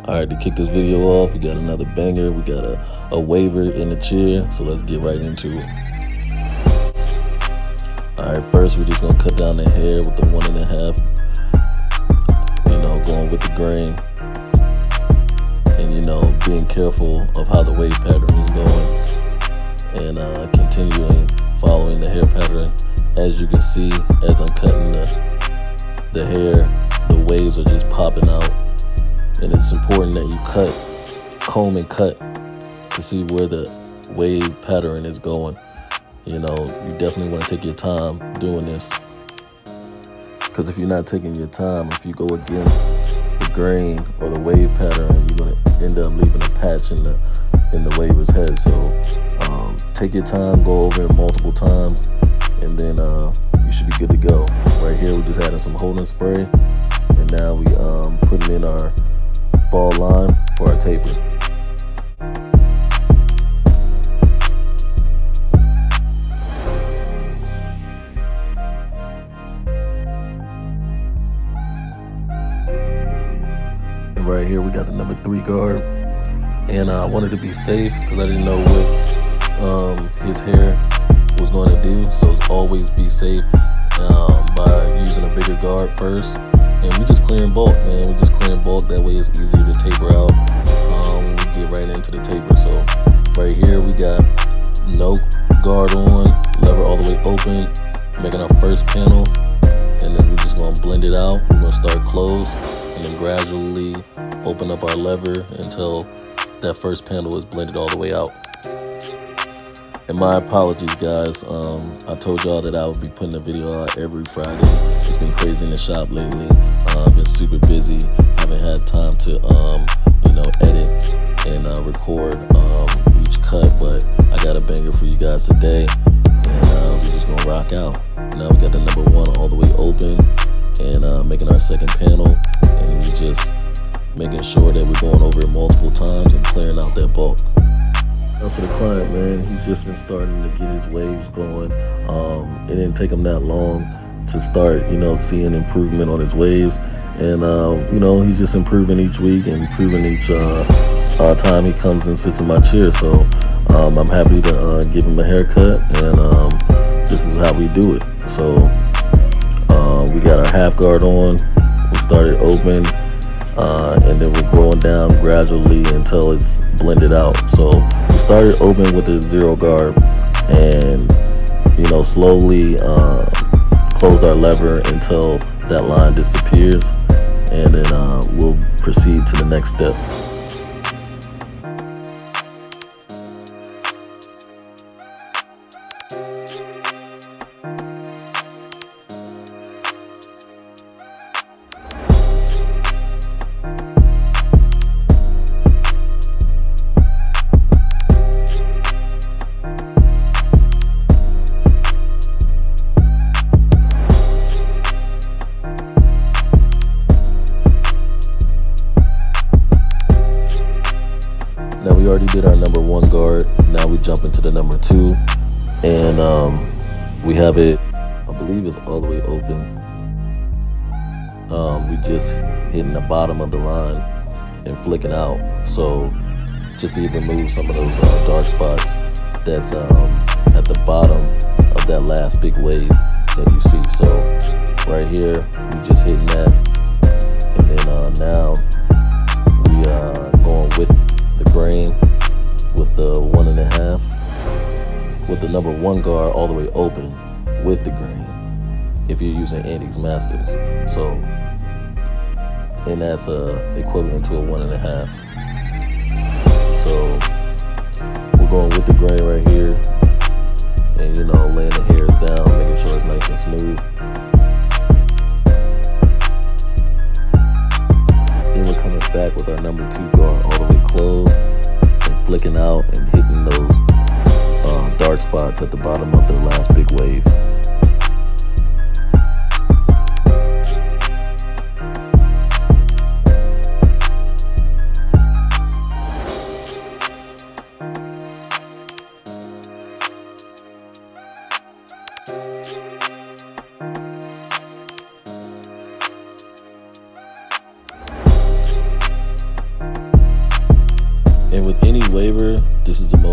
All right, to kick this video off, we got another banger. We got a waiver in the chair, so let's get right into it. All right, first we're just gonna cut down the hair with the 1.5. Going with the grain, and being careful of how the wave pattern is going, and continuing following the hair pattern. As you can see, as I'm cutting the hair, the waves are just popping out. And it's important that you comb and cut to see where the wave pattern is going. You definitely want to take your time doing this, because if you're not taking your time, if you go against the grain or the wave pattern, you're going to end up leaving a patch in the waver's head. So take your time, go over it multiple times, and then you should be good to go. Right here, we're just adding some holding spray, and now we putting in our ball line for our taper. And right here we got the number 3 guard, and I wanted to be safe because I didn't know what his hair was going to do. So it's always be safe by using a bigger guard first. And we just clearing bulk, man. We just clearing bulk. That way it's easier to taper out when we get right into the taper. So right here we got no guard on, lever all the way open, making our first panel. And then we're just going to blend it out. We're going to start closed and then gradually open up our lever until that first panel is blended all the way out. And my apologies, guys. I told y'all that I would be putting a video out every Friday. It's been crazy in the shop lately. I've been super busy. Haven't had time to, edit and record each cut. But I got a banger for you guys today, and we're just gonna rock out. Now we got the number 1 all the way open, and making our second panel, and we just making sure that we're going over it multiple times and clearing out that bulk. Now for the client, man, he's just been starting to get his waves going. It didn't take him that long to start, seeing improvement on his waves. And, he's just improving each week and improving each time he comes and sits in my chair. So I'm happy to give him a haircut, and this is how we do it. So we got our half guard on. We started open. And then we're growing down gradually until it's blended out. So we started open with the 0 guard, and slowly close our lever until that line disappears, and then we'll proceed to the next step. Now we already did our number 1 guard. Now we jump into the number 2, and we have it, I believe it's all the way open. We just hitting the bottom of the line and flicking out. So just to even move some of those dark spots that's at the bottom of that last big wave that you see. So right here, we just hitting that, and then now we going with the grain with the 1.5 with the number 1 guard all the way open with the grain if you're using Andy's Masters. So, and that's equivalent to a 1.5. So we're going with the grain right here, and laying the hairs down, making sure it's nice and smooth. Then we're coming back with our number 2 guard all the way closed and flicking out and hitting those dark spots at the bottom of the last big wave.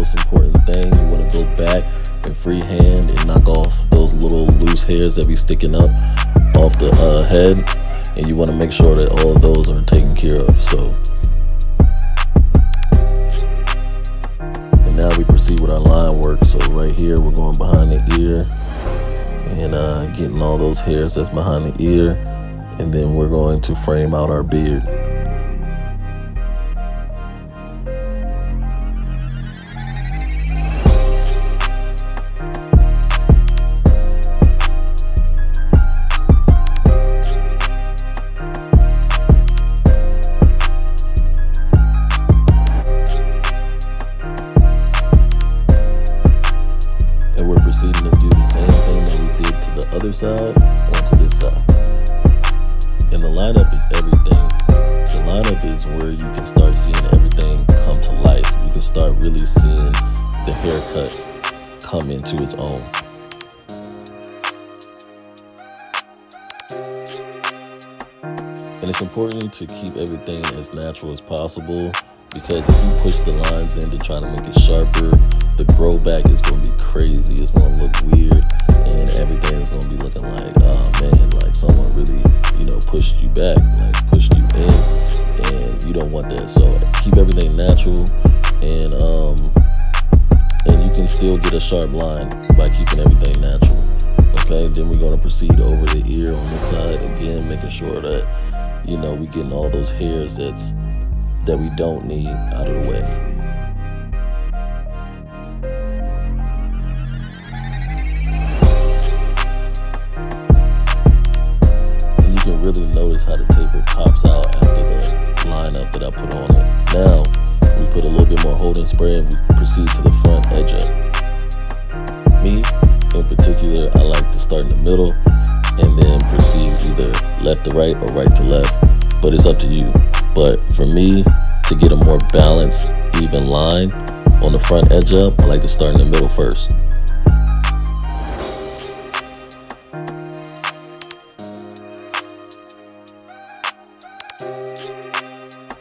most important thing. You want to go back and freehand and knock off those little loose hairs that be sticking up off the head, and you want to make sure that all of those are taken care of. So, and now we proceed with our line work. So right here we're going behind the ear and getting all those hairs that's behind the ear, and then we're going to frame out our beard. And we're proceeding to do the same thing that we did to the other side onto this side. And the lineup is everything. The lineup is where you can start seeing everything come to life. You can start really seeing the haircut come into its own. And it's important to keep everything as natural as possible, because if you push the lines in to try to make it sharper, the grow back is going to be crazy. It's going to look weird, and everything is going to be looking like, oh man, like someone really, pushed you back, like pushed you in, and you don't want that. So keep everything natural, and you can still get a sharp line by keeping everything natural. Okay, then we're going to proceed over the ear on this side again, making sure that we getting all those hairs that we don't need out of the way. And you can really notice how the taper pops out after the lineup that I put on it. Now we put a little bit more holding spray and we proceed to the front edge up. Me in particular, I like to start in the middle and then proceed either left to right or right to left, but it's up to you. But for me, to get a more balanced, even line on the front edge up, I like to start in the middle first.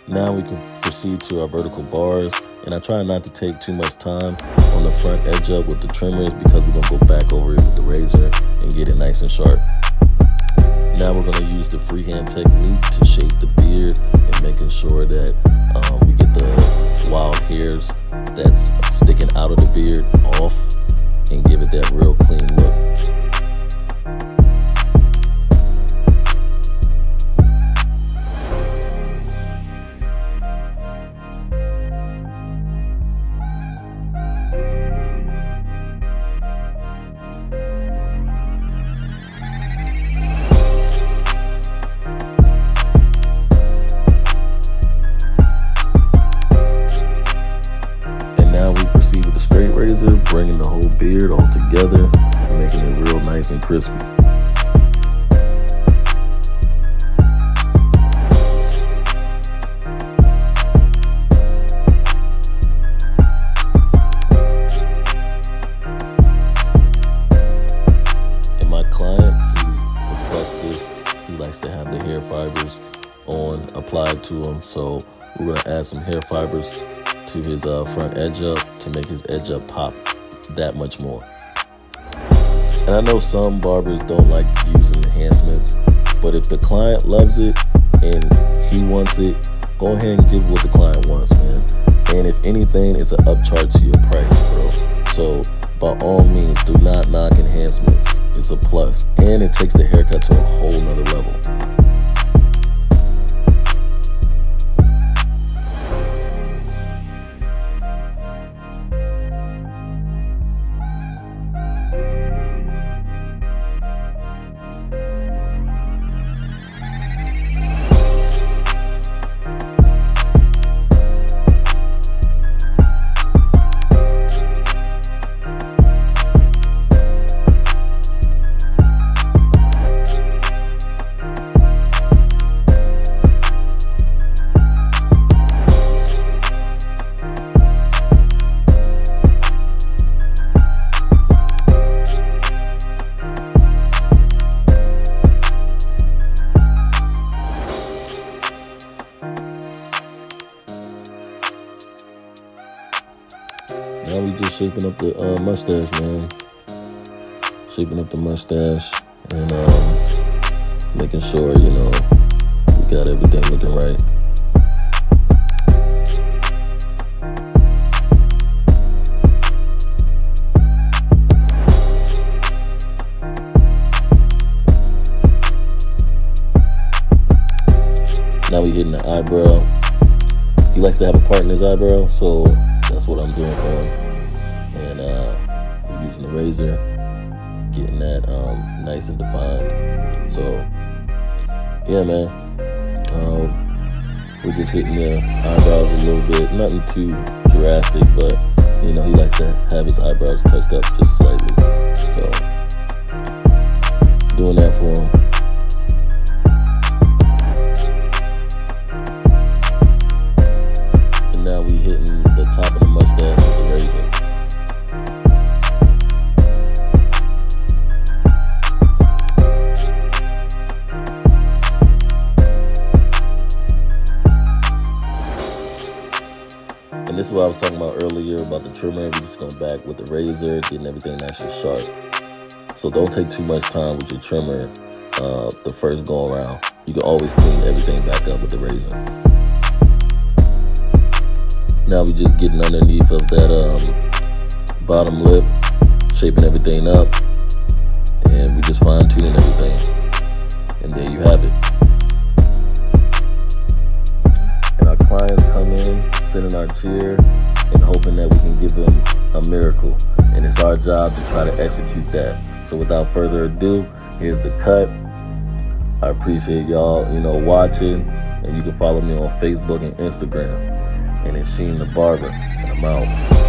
Now we can proceed to our vertical bars, and I try not to take too much time on the front edge up with the trimmers, because we're gonna go back over it with the razor and get it nice and sharp. Now we're going to use the freehand technique to shape the beard and making sure that we get the wild hairs that's sticking out of the beard off and give it that real clean look. Bringing the whole beard all together and making it real nice and crispy. And my client, he requests this. He likes to have the hair fibers applied to him, so we're going to add some hair fibers to his front edge up to make his edge up pop that much more. And I know some barbers don't like using enhancements, but if the client loves it and he wants it, go ahead and give what the client wants, man. And if anything, it's an upcharge to your price, bro. So by all means, do not knock enhancements. It's a plus, and it takes the haircut to a whole nother level. just shaping up the mustache, man. Shaping up the mustache and making sure, you know, we got everything looking right. Now we hitting the eyebrow. He likes to have a part in his eyebrow, so that's what I'm doing for him. And we're using the razor, getting that nice and defined. So yeah, man, we're just hitting the eyebrows a little bit. Nothing too drastic, but you know, he likes to have his eyebrows touched up just slightly. So doing that for him. Now we hitting the top of the mustache with the razor. And this is what I was talking about earlier about the trimmer. We're just going back with the razor, getting everything nice and sharp. So don't take too much time with your trimmer the first go around. You can always clean everything back up with the razor. Now we just getting underneath of that bottom lip, shaping everything up, and we just fine tuning everything. And there you have it. And our clients come in, sit in our chair, and hoping that we can give them a miracle. And it's our job to try to execute that. So without further ado, here's the cut. I appreciate y'all, you know, watching, and you can follow me on Facebook and Instagram. And it's Sheen the Barber, and I'm out.